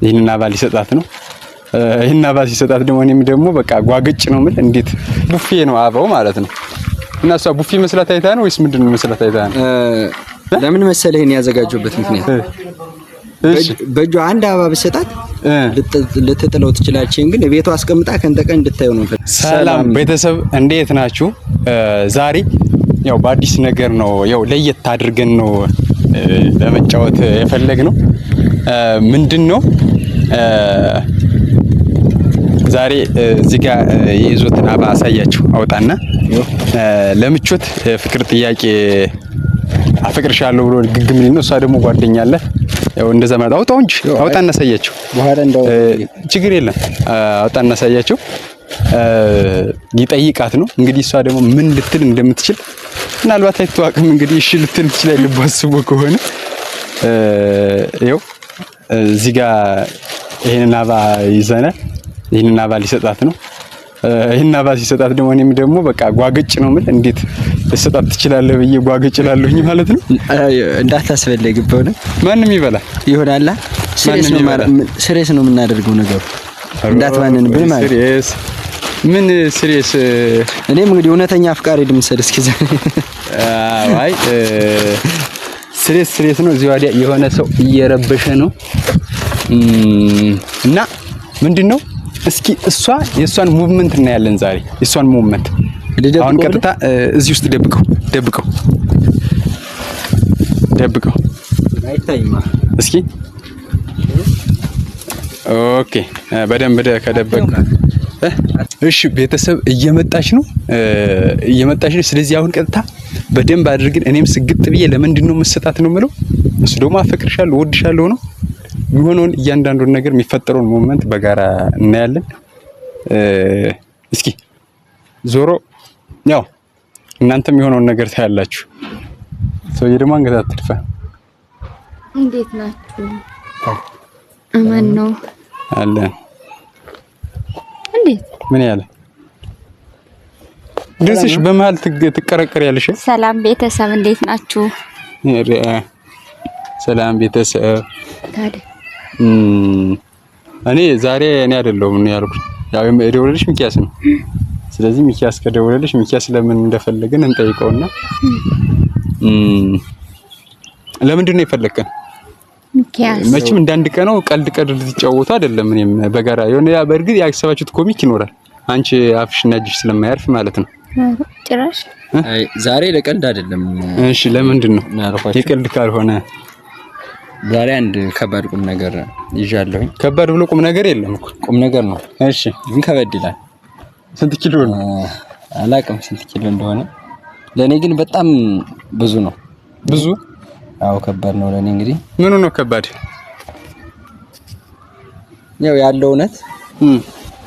ይሄንን አባል ይሰጣት ነው። ይሄን አባል ሲሰጣት እኔም ደግሞ በቃ ጓግጭ ነው ማለት እንዴት ቡፌ ነው አባው ማለት ነው። እና እሷ ቡፌ መስላት አይታ ነው ወይስ ምንድነው መስላት አይታ ነው? ለምን መሰለህ ይሄን ያዘጋጀሁበት ምክንያት በእጇ አንድ አበባ ብትሰጣት ልትጥለው ትችላለች፣ ግን ቤቷ አስቀምጣ ከንተቀን እንድታየው ነው። ሰላም ቤተሰብ እንዴት ናችሁ? ዛሬ ያው በአዲስ ነገር ነው ያው ለየት አድርገን ነው ለመጫወት የፈለግነው። ምንድነው ዛሬ እዚህ ጋር የይዞትን አበባ አሳያችሁ አውጣና ለምቾት ፍቅር ጥያቄ አፈቅርሻለሁ ብሎ ግግም ሊል ነው። እሷ ደግሞ ጓደኛ አለ ያው እንደዛ ማለት አውጣው እንጂ አውጣ እናሳያቸው። በኋላ እንደው ችግር የለም አውጣ እናሳያቸው። ሊጠይቃት ነው እንግዲህ። እሷ ደግሞ ምን ልትል እንደምትችል ምናልባት አይተዋቅም እንግዲህ። እሺ ልትል ትችላለች ልቧ አስቦ ከሆነ ያው እዚህ ጋር ይሄንን አበባ ይዘናል። ይሄንን አበባ ሊሰጣት ነው። ይሄን አበባ ሲሰጣት እኔም ደግሞ በቃ ጓግጭ ነው ማለት እንዴት ልሰጣት ትችላለህ ብዬ ጓግጭ እላለሁኝ ማለት ነው። እንዳታስፈልግ በሆነ ማንም ይበላል ይሆናል። ስሬስ ነው የምናደርገው ነገሩ እንዳትባንን ብል ማለት ስሬስ ምን ስሬስ። እኔም እንግዲህ እውነተኛ አፍቃሪ ድምሰል እስኪ አይ ስሬስ ነው። እዚህ ወዲያ የሆነ ሰው እየረበሸ ነው እና ምንድነው እስኪ እሷ የሷን ሙቭመንት እናያለን ዛሬ። የሷን ሙቭመንት አሁን ቀጥታ እዚህ ውስጥ ደብቀው አይታይማ እስኪ። ኦኬ በደንብ ከደበቀ እሺ ቤተሰብ እየመጣች ነው። ስለዚህ አሁን ቀጥታ በደንብ አድርገን እኔም ስግጥ ብዬ ለምንድነው መስጣት ነው የምለው፣ እሱ ደግሞ አፈቅርሻለሁ ወድሻለሁ ነው የሆነውን እያንዳንዱን ነገር የሚፈጠረውን ሞመንት በጋራ እናያለን። እስኪ ዞሮ ያው እናንተም የሆነውን ነገር ታያላችሁ። ሰውዬ ደግሞ አንገት አትድፋ። እንዴት ናችሁ? አማን ነው አለ። እንዴት ምን ያለ ድምፅሽ በመሃል ትቀረቀሪያለሽ። ሰላም ቤተሰብ እንዴት ናችሁ? ሰላም ቤተሰብ ታዲያ እኔ ዛሬ እኔ አይደለሁም ነው ያልኩት። ያው የደወለልሽ ሚኪያስ ነው። ስለዚህ ሚኪያስ ከደወለልሽ ሚኪያስ ለምን እንደፈለገን እንጠይቀውና ለምንድን ነው የፈለከን? ሚኪያስ መቼም እንዳንድ ቀን ነው ቀልድ ልትጫወቱ አይደለም። እኔም በጋራ የሆነ በእርግጥ ያሰባችሁት ኮሚክ ይኖራል። አንቺ አፍሽና እጅሽ ስለማያርፍ ማለት ነው። ጭራሽ አይ ዛሬ ለቀልድ አይደለም። እሺ ለምንድን ነው የቀልድ ካልሆነ? ዛሬ አንድ ከባድ ቁም ነገር ይዣለሁኝ። ከባድ ብሎ ቁም ነገር የለም እኮ ቁም ነገር ነው። እሺ ግን ከበድ ይላል። ስንት ኪሎ ነው? አላውቅም ስንት ኪሎ እንደሆነ። ለኔ ግን በጣም ብዙ ነው። ብዙ? አዎ ከባድ ነው ለኔ። እንግዲህ ምኑ ነው ከባድ? ያው ያለው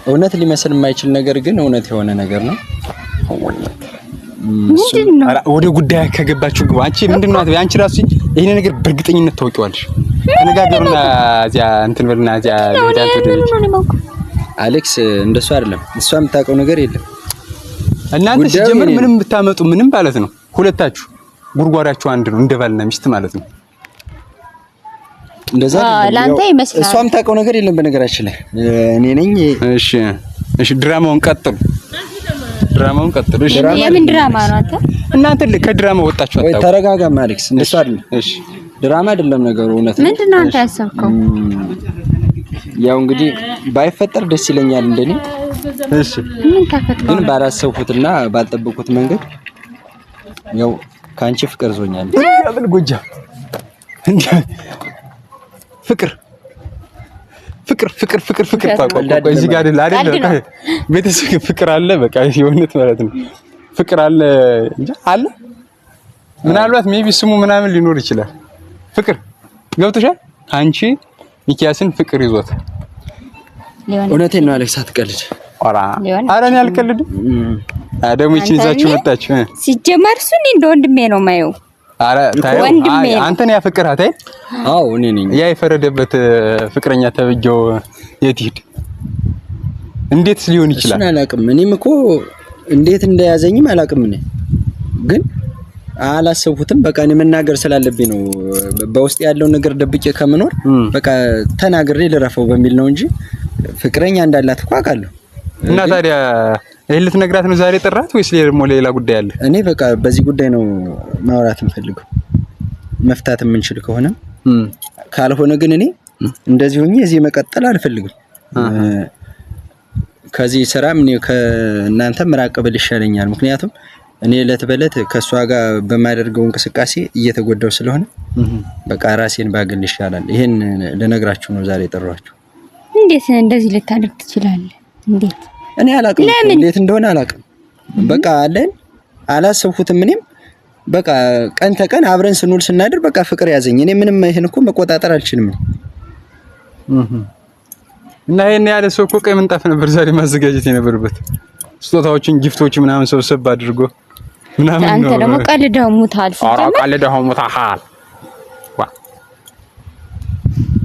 እውነት ሊመስል የማይችል ነገር ግን እውነት የሆነ ነገር ነው። ወደ ጉዳይ ከገባችሁ ግባ። አንቺ ምንድነው አንቺ ራሱ ይሄን ነገር በእርግጠኝነት ታውቂዋለሽ። ተነጋገሩና እዚያ እንትን በልና እዚያ አሌክስ እንደሱ አይደለም። እሷ የምታውቀው ነገር የለም። እናንተ ሲጀምር ምንም ብታመጡ ምንም ማለት ነው ሁለታችሁ ጉርጓዳችሁ አንድ ነው፣ እንደ ባልና ሚስት ማለት ነው። እንደዛ ላንተ ይመስላል። እሷ የምታውቀው ነገር የለም በነገራችን ላይ እኔ ነኝ። እሺ ድራማውን ቀጥሉ። እሺ የምን ድራማ ነው አንተ? እናንተ ከድራማ ወጣችሁ አታውቁ። ተረጋጋም አሌክስ፣ እንደሱ አይደለም። እሺ ድራማ አይደለም ነገሩ እውነት ነው። ምንድነው አንተ ያሰብከው? ያው እንግዲህ ባይፈጠር ደስ ይለኛል እንደኔ። እሺ ምን ተፈጥሮ ግን ባላሰብኩትና ባልጠበቅኩት መንገድ ያው ካንቺ ፍቅር ዞኛል። ያብል ጎጃ እንዴ ፍቅር ታውቃለህ። እዚህ ጋር አይደል ቤተሰብ ፍቅር አለ። በቃ የሆነት ማለት ነው ፍቅር አለ እንጂ አለ። ምናልባት ሜቢ ስሙ ምናምን ሊኖር ይችላል። ፍቅር ገብቶሻል። አንቺ ሚኪያስን ፍቅር ይዞት እውነቴን ነው አሌክስ፣ አትቀልድ። ኧረ እኔ አልቀልድም። ደግሞ ይቺን ይዛችሁ መጣችሁ። ሲጀመር እሱ እንደ ወንድሜ ነው የማየው። ኧረ ታየው አንተ ነው ያፈቅርሃት አይደል? አዎ እኔ ነኝ። ያ የፈረደበት ፍቅረኛ ተብዬው የት ይሄድ? እንዴት ሊሆን ይችላል? እሱን አላውቅም። እኔም እኮ እንዴት እንደያዘኝም አላውቅም። እኔ ግን አላሰብኩትም። በቃ እኔ መናገር ስላለብኝ ነው በውስጥ ያለው ነገር ደብቄ ከምኖር በቃ ተናግሬ ልረፈው በሚል ነው እንጂ ፍቅረኛ እንዳላት እኮ አውቃለሁ። እና ታዲያ ይሄን ልትነግራት ነው ዛሬ ጥራት ወይስ ደግሞ ሌላ ጉዳይ አለ? እኔ በቃ በዚህ ጉዳይ ነው ማውራት የምፈልገው መፍታት የምንችል ከሆነ ካልሆነ ግን እኔ እንደዚህ ሆኜ እዚህ መቀጠል አልፈልግም። ከዚህ ስራም እኔ ከእናንተ መራቅ ብል ይሻለኛል። ምክንያቱም እኔ እለት በእለት ከሷ ጋር በማደርገው እንቅስቃሴ እየተጎዳው ስለሆነ በቃ ራሴን ባገል ይሻላል። ይሄን ልነግራችሁ ነው ዛሬ ጠራችሁ። እንዴት እንደዚህ ልታደርግ ትችላለህ? እንዴት? እኔ አላውቅም እንዴት እንደሆነ አላውቅም። በቃ አለን አላሰብኩትም። እኔም በቃ ቀን ተቀን አብረን ስንውል ስናድር በቃ ፍቅር ያዘኝ። እኔ ምንም ይሄን እኮ መቆጣጠር አልችልም። እና ይሄን ያለ ሰው እኮ ቀይ ምንጣፍ ነበር ዛሬ ማዘጋጀት የነበረበት። ስጦታዎችን ጊፍቶች ምናምን ሰብሰብ አድርጎ ምናምን። አንተ ደግሞ ቀልደው ሙታል። ኧረ ቀልደው ሙታል።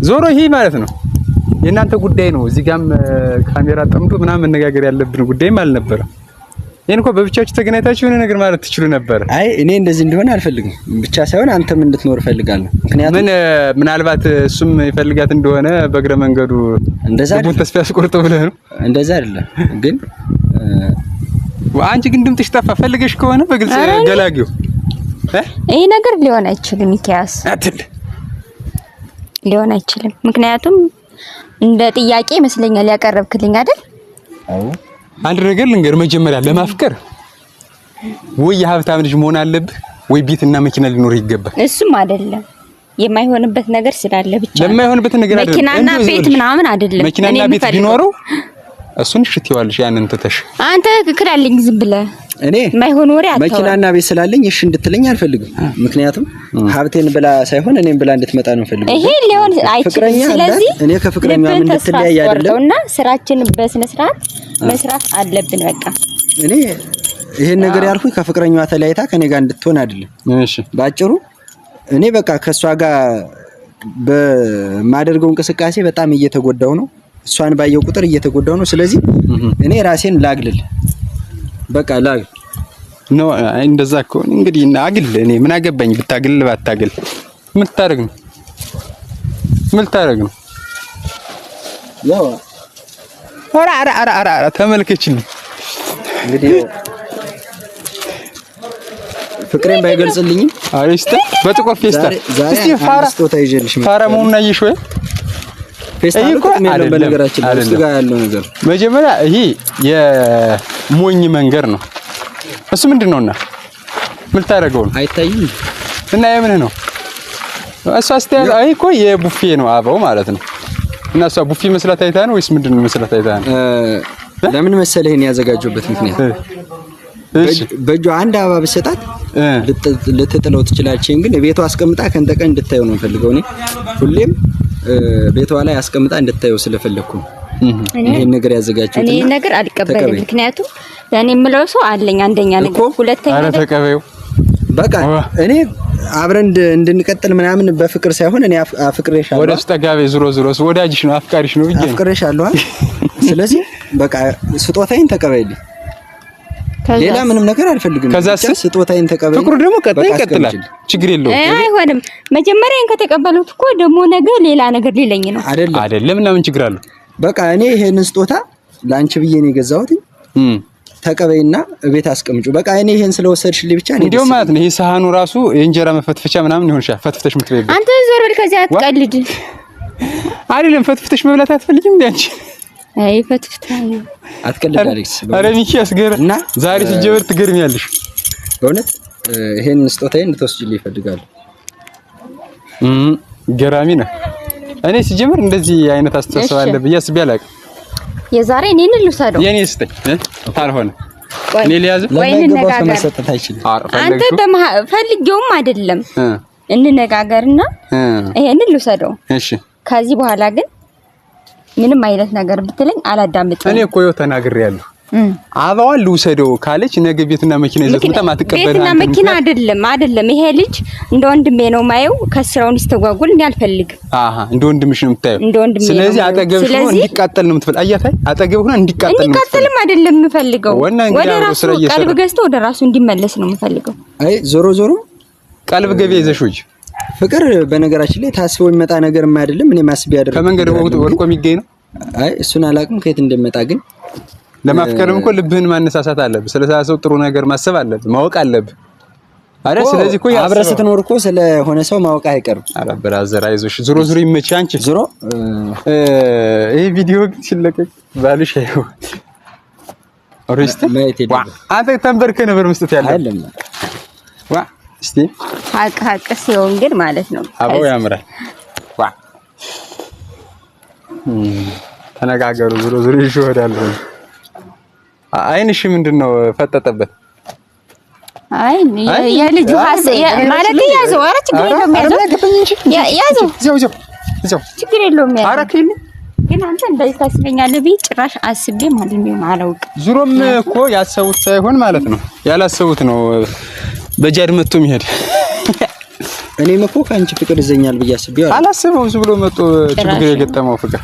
ዞሮ ይሄ ማለት ነው የእናንተ ጉዳይ ነው። እዚህ ጋርም ካሜራ ጠምዶ ምናምን መነጋገር ያለብን ጉዳይም አልነበረም። ይሄን እኮ በብቻችሁ ተገናኝታችሁ የሆነ ነገር ማለት ትችሉ ነበር። አይ እኔ እንደዚህ እንደሆነ አልፈልግም። ብቻ ሳይሆን አንተም እንድትኖር እፈልጋለሁ። ምክንያቱም ምናልባት እሱም ይፈልጋት እንደሆነ በእግረ መንገዱ እንደዛ ልቡን ተስፋ ያስቆርጠው ብለህ ነው? እንደዛ አይደለም ግን አንቺ ግን ድምጥሽ ጠፋ። ፈልገሽ ከሆነ በግልጽ ገላጊው። ይሄ ነገር ሊሆን አይችልም ሚኪያስ፣ ሊሆን አይችልም። ምክንያቱም እንደ ጥያቄ ይመስለኛል ያቀረብክልኝ አይደል? አዎ አንድ ነገር ልንገር። መጀመሪያ ለማፍቀር ወይ የሀብታም ልጅ መሆን አለብህ ወይ ቤትና መኪና ሊኖር ይገባል። እሱም አይደለም የማይሆንበት ነገር ስላለ ብቻ ለማይሆንበት ነገር አይደለም። መኪናና ቤት ምናምን አይደለም። መኪናና ቤት ቢኖረው እሱን ሽትይዋልሽ ያንን ተተሽ አንተ ክክራልኝ ዝም ብለህ እኔ ማይሆን ወሬ አታውራ። መኪናና ቤት ስላለኝ እሺ እንድትለኝ አልፈልግም። ምክንያቱም ሀብቴን ብላ ሳይሆን እኔም ብላ እንድትመጣ ነው ፈልገው። ይሄ ሊሆን አይችልም። ስለዚህ እኔ ከፍቅረኛ ምን እንድትለያይ አይደለምና ስራችንን በስነ ስርዓት መስራት አለብን። በቃ እኔ ይሄን ነገር ያልኩኝ ከፍቅረኛዋ ተለያይታ ከኔ ጋር እንድትሆን አይደለም። እሺ ባጭሩ እኔ በቃ ከሷ ጋር በማደርገው እንቅስቃሴ በጣም እየተጎዳው ነው። እሷን ባየው ቁጥር እየተጎዳው ነው። ስለዚህ እኔ ራሴን ላግልል በቃ ላግ ነው። እንደዛ ከሆነ እንግዲህ አግል። እኔ ምን አገባኝ ብታግል ባታግል። ምን ታረግ ነው? ምን ታረግ ነው? ያው አራ ተመልከችልኝ። እንግዲህ ፍቅሬን ባይገልጽልኝም አሪስተ በጥቆር ፌስታል እስቲ ስጦታ ይዤልሽ ፋራ መሆኑን አየሽ ወይ? ፌስታል እኮ ነው በነገራችን ላይ እሱ ጋር ያለው ነገር። መጀመሪያ ይሄ የሞኝ መንገር ነው። እሱ ምንድነውና ምን ታረጋው ነው? አይታይም እና የምን ነው? እሱ አስተያየት አይ እኮ የቡፌ ነው አበው ማለት ነው። እና እሷ ቡፌ መስላት አይታ ነው ወይስ ምንድነው መስላት አይታ ነው? ለምን መሰለህ እኔ ያዘጋጀሁበት ምክንያት በእጇ አንድ አበባ ብሰጣት ልትጥለው ትችላለች። ግን ቤቷ አስቀምጣ ከንተቀን እንድታየው ነው ፈልገው። እኔ ሁሌም ቤቷ ላይ አስቀምጣ እንድታየው ስለፈለኩ ይሄን ነገር ያዘጋጀሁት። እኔ ነገር አልቀበልም። ምክንያቱም ያኔ የምለው ሰው አለኝ። አንደኛ ነገር፣ ሁለተኛ ነገር ተቀበዩ። በቃ እኔ አብረን እንድንቀጥል ምናምን በፍቅር ሳይሆን እኔ አፍቅሬሻለሁ። ወደ ስጠጋቤ ዙሮ ወዳጅሽ ነው አፍቃሪሽ ነው ብዬ አፍቅሬሻለሁ። ስለዚህ በቃ ስጦታዬን ተቀበይልኝ። ሌላ ምንም ነገር አልፈልግም። ከዛ ስጦታዬን ተቀበል። ፍቅሩ ደግሞ ይቀጥላል። ችግር የለውም። አይሆንም። መጀመሪያን ከተቀበሉት እኮ ደግሞ ነገር ሌላ ነገር ሊለኝ ነው አይደለም። እና ምን ችግር አለው? በቃ እኔ ይሄንን ስጦታ ላንቺ ብዬ ነው የገዛሁት። ተቀበይና ቤት አስቀምጩ። በቃ እኔ ይሄን ስለወሰድሽልኝ ብቻ ነው እንዴው ማለት ነው። ይሄ ሳህኑ ራሱ የእንጀራ መፈትፈቻ ምናምን ይሆን ይችላል። ፈትፍተሽ የምትበይበት። አንተ ዞር በል ከዚያ አትቀልድ። አይደለም ፈትፍተሽ መብላት አትፈልጊም እንዴ አንቺ? አይ ፈትፍታ አትቀልድ አሌክስ። አረ ሚኪ ያስገረ እና ዛሬ ሲጀምር ትገርሚያለሽ። በእውነት ይሄን ስጦታዬን እንድትወስጂልኝ ይፈልጋሉ። ገራሚ ነው። እኔ ሲጀምር እንደዚህ አይነት አስተሳሰብ አለ ብዬ አስቤ አላውቅም። የዛሬ እኔን ልውሰደው። የኔ ስጠኝ ካልሆነ እኔ ሊያዝ አንተ ፈልጌውም አይደለም እንነጋገርና ይሄንን ልውሰደው። እሺ ከዚህ በኋላ ግን ምንም አይነት ነገር ብትለኝ አላዳምጥም። እኔ እኮ ይኸው ተናግሬያለሁ። አበባዋን ልውሰደው ካለች ነገ ቤትና መኪና ይዘት መጣ ማትቀበል ቤትና መኪና አይደለም ይሄ ልጅ እንደ ወንድሜ ነው ማየው ከስራውን ይስተጓጉል እንዴ አልፈልግም እንደ ወንድምሽ ነው የምታየው ስለዚህ አጠገብሽ ነው እንዲቃጠል ነው የምትፈልግ አያታይ አጠገብ ሆነ እንዲቃጠልም አይደለም የምፈልገው ወደ ራሱ ቀልብ ገዝቶ ወደ ራሱ እንዲመለስ ነው የምፈልገው አይ ዞሮ ቀልብ ገበያ ይዘሽውጂ ፍቅር በነገራችን ላይ ታስቦ የሚመጣ ነገርም አይደለም እኔ ማስቢ ያደርግ ከመንገድ ወድቆ የሚገኝ ነው አይ እሱን አላውቅም ከየት እንደመጣ ግን ለማፍቀርም እኮ ልብህን ማነሳሳት አለብህ ስለሳሰው ጥሩ ነገር ማሰብ አለብህ ማወቅ አለብህ አረ ስለዚህ እኮ አብረህ ስትኖር እኮ ስለሆነ ሰው ማወቅ አይቀርም አረ ብራዘር አይዞሽ ዞሮ ይመች አንቺ ዞሮ ይሄ ቪዲዮ ሲለቀቅ ባልሽ አይው ኦሪስት አንተ ተንበርከ ነበር መስጠት ያለው አይደለም ዋ እስቲ ሀቅ ሲሆን ግን ማለት ነው አባው ያምራል ዋ ተነጋገሩ ዞሮ ይሾዳል አይንሽ ምንድነው ፈጠጠበት አይ የልጁ ማለት ያዘው ኧረ ችግር የለውም ያዘው ችግር የለውም ያዘው ኧረ ግን አንተ እንደዚህ ታስበኛለህ ቢል ጭራሽ አስቤ ማለት ነው አላውቅም ዙሮም እኮ ያሰቡት ሳይሆን ማለት ነው ያላሰቡት ነው በጃድ መጥቶ የሚሄድ እኔም እኮ ካንቺ ፍቅር ይዘኛል ብዬ አስቤው አላሰበው ዝም ብሎ መጥቶ ችግር የገጠመው ፍቅር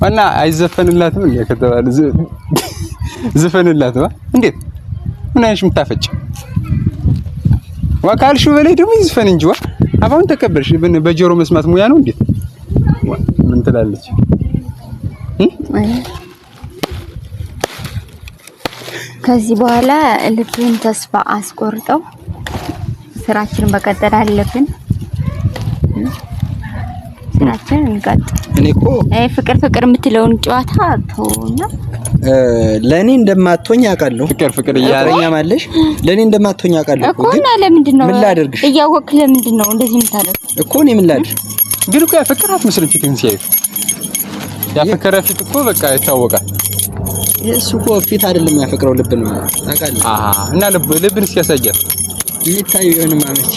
እና አይዘፈንላትም እንዴ ከተባለ ዘፈንላት እንዴት ምን አይሽ ምታፈጭ ወካልሹ በላይ ደግሞ ይዝፈን እንጂ አባውን ተቀበልሽ በጆሮ መስማት ሙያ ነው እንዴ ምን ትላለች ከዚህ በኋላ ልብን ተስፋ አስቆርጠው ስራችንን መቀጠል አለብን ስራችንን እንቀጥል እኔ እኮ ፍቅር የምትለውን ጨዋታ ተውና ለኔ እንደማትሆኝ አውቃለሁ ፍቅር እያረኛ ማለሽ ለኔ እንደማትሆኝ አውቃለሁ እኮ እና ለምንድን ነው እያወቅህ ለምንድን ነው እንደዚህ የምታደርግ እኮ እኔ ምን ላድርግ ግን እኮ ፍቅር አትመስልም ፊትህን ሲያዩ ያፈቀረ ፊት እኮ በቃ ይታወቃል እሱ እኮ ፊት አይደለም ያፈቅረው ልብ ነው ታውቃለህ እና ልብን ሲያሳያል ይታዩ የሆነ ማመች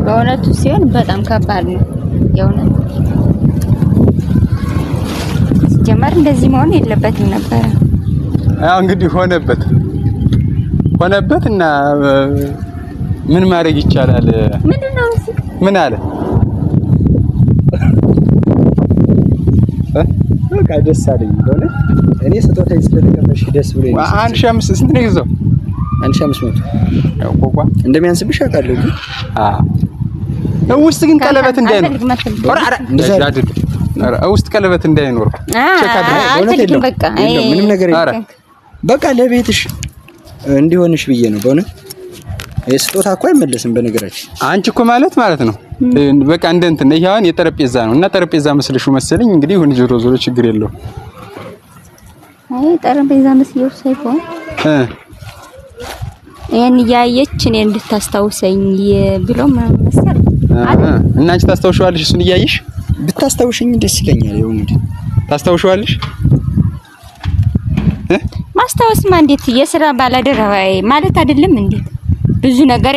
በእውነቱ ሲሆን በጣም ከባድ ነው የእውነት ጀመር እንደዚህ መሆን የለበትም ነበር አዎ እንግዲህ ሆነበት እና ምን ማድረግ ይቻላል ምንድነው ምን አለ በቃ ደስ አለኝ በእውነት እኔ ስጦታዬ ስለተቀበልሽ ደስ ብሎኝ 1500 ስንት ነው ይዘው 1500 ያው ቆቋ እንደሚያንስብሽ አውቃለሁ ግን ውስጥ ግን ቀለበት እንዳይኖር ውስጥ ቀለበት እንዳይኖር ቼክ አድርግ በቃ ምንም ነገር የለም በቃ ለቤትሽ እንዲሆንሽ ብዬ ነው በእውነት ስጦታ እኮ አይመለስም በነገራችን አንቺ እኮ ማለት ነው በቃ እንደ እንትን ይሄን የጠረጴዛ ነው እና ጠረጴዛ መስልሹ መሰለኝ እንግዲህ ሁን ዞሮ ችግር የለውም አይ ጠረጴዛ መስልዩ ሳይሆን ያን ያየች እኔ እንድታስታውሰኝ ብሎ መሰል እና አንቺ ታስታውሻለሽ እሱን እያየሽ ብታስታውሽኝ ደስ ይለኛል ይሁን እንዴ ታስታውሻለሽ ማስታወስማ እንዴት የሥራ ባላደራባይ ማለት አይደለም እንዴ ብዙ ነገር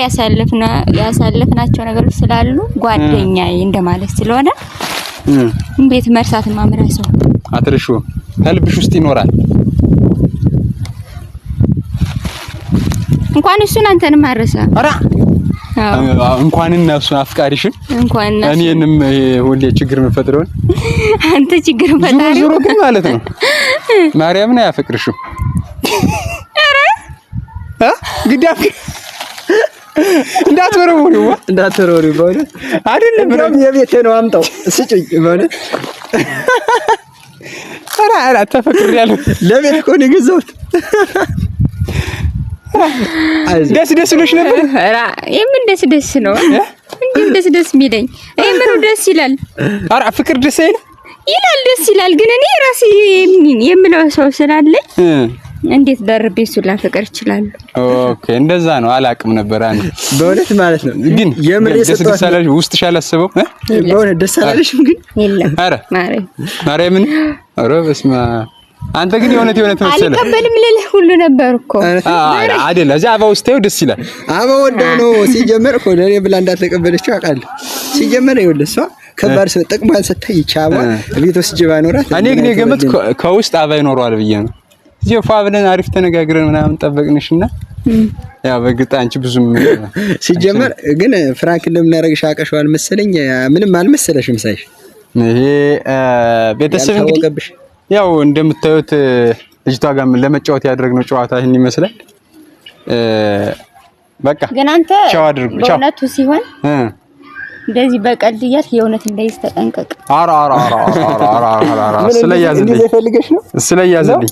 ያሳለፍናቸው ነገሮች ስላሉ ጓደኛዬ እንደማለት ስለሆነ እንዴት መርሳት ማምራሰው አትርሹ ከልብሽ ውስጥ ይኖራል እንኳን እሱን አንተንም አረሳ አራ እንኳን እነሱን አፍቃሪሽን እንኳን እኔንም ሁሌ ችግር መፈጥረውን አንተ ችግር ፈጣሪ ዙሮ ግን ማለት ነው ማርያምን አያፈቅርሽም ግዳፍ እንዳትወረውሪ በእውነት አይደለም ምንም የቤቴ ነው አምጣው ስጭኝ በእውነት አራ ተፈቅሬያለሁ ለቤት እኮ ነው የገዛሁት ደስ ብሎሽ ነበር አራ የምን ደስ ነው እንዴ ደስ የሚለኝ የምኑ ደስ ይላል አራ ፍቅር ደስ ይላል ደስ ይላል ግን እኔ ራሴ የምለው ሰው ስላለኝ እንዴት ደርቤ እሱን ላፈቅር ይችላል ኦኬ እንደዛ ነው አላቅም ነበር አንተ በእውነት ማለት ነው ግን የምር ደስ ውስጥሽ አላሰበው በእውነት ደስ አላለሽም ግን የለም አረ ማርያምን አረ በስመ አንተ ግን የሆነ ተመሰለ አልቀበልም ልልህ ሁሉ ነበር እኮ አይደል እዛ አባው ስታዩ ደስ ይላል አባው ወደው ነው ሲጀመር እኮ ለኔ ብላ እንዳትቀበለችው አውቃለሁ ሲጀመር ይኸውልህ እሷ ከባድ ሰው ጥቅሟን ስታይ ቻማ ቤት ውስጥ ጅባ ኖራት። እኔ ግን የገመት ከውስጥ አባይ ኖሯል ብዬ ነው። እዚህ ፋብለን አሪፍ ተነጋግረን ምናምን ጠበቅንሽና ያው በግጥ አንቺ ብዙም ሲጀመር ግን ፍራንክ እንደምናደርግሽ አቀሽዋል መሰለኝ። ምንም አልመሰለሽም ሳይሽ። ይሄ ቤተሰብ እንግዲህ ያው እንደምታዩት ልጅቷ ጋር ለመጫወት ያደረግነው ጨዋታ ይሄን ይመስላል። በቃ ግን አንተ በእውነቱ ሲሆን እንደዚህ በቀልድ እያልክ የእውነት እንዳይስ ተጠንቀቅ። ስለያዝልኝ